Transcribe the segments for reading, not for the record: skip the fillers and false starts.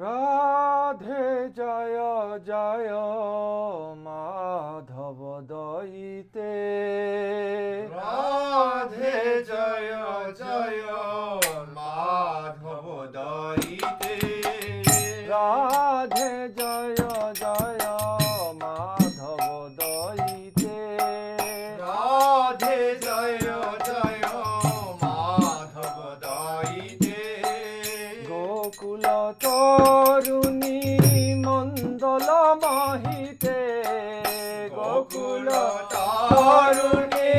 রাধে জয় জয় মাধব দয়িতে, রাধে জয় জয় মাধব দয়িতে, রাধে জয় জয় মাধব দয়িতে, রাধে জয় জয় মাধব দয়িতে, গোকুল তরুণী মন্দল মহিতে, গোকুল তরুণী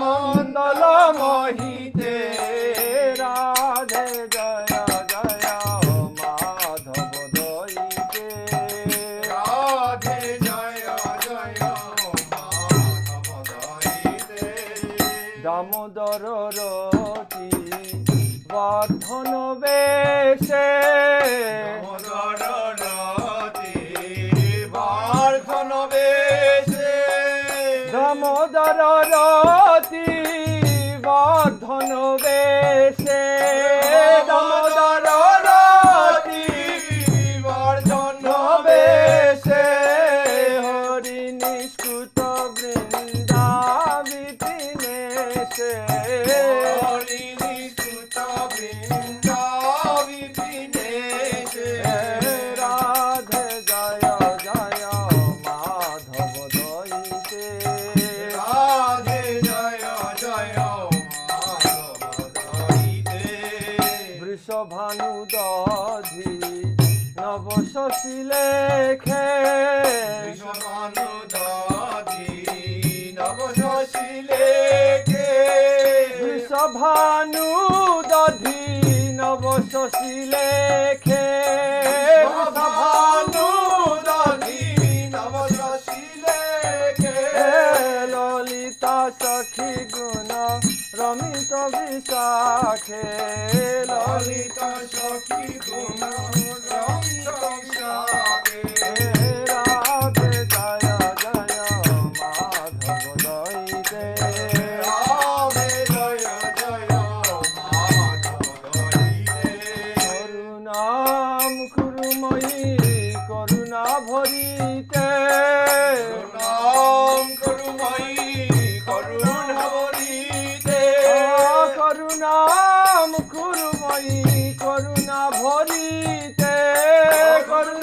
মন্দল মহিতে, রাধে জয় জয় মাধব দয়িতে, রাধে জয় জয় মাধব দয়িতে, দামোদর রতি বর্ধন বেশে, দামোদর রতি বর্ধন বেশে, দামোদর রতি বর্ধন বেশে, দামোদর রতি বর্ধন বেশে, হরি নিষ্কুত বৃন্দা বিপিনেশে, হরি নিষ্কুত বৃন্দা বিপিনেশে, রাধে জয় জয় মাধব দয়িতে, রাধে জয় জয় মাধব দয়িতে, বৃষভানু দধি নব শশী লেখে, বিষমানু দধি নব শশী লেখে, বৃষভানু দধি নব শশী লেখে, ভানু দধি নব শশী লেখে, ললিতা সখী গুণ রমিত বিশাখে, ললিত সখী গুণ রমিত বিশাখে, রাধে জয় জয় মাধব দয়িতে, রাধে জয় জয় মাধব দয়িতে, করুণাম কুরুময়ী করুণা ভরিতে, নাম করুময়ী করুণ ভরিতে, করুণাম কুরুময়ী করুণা ভরিতে, করুণা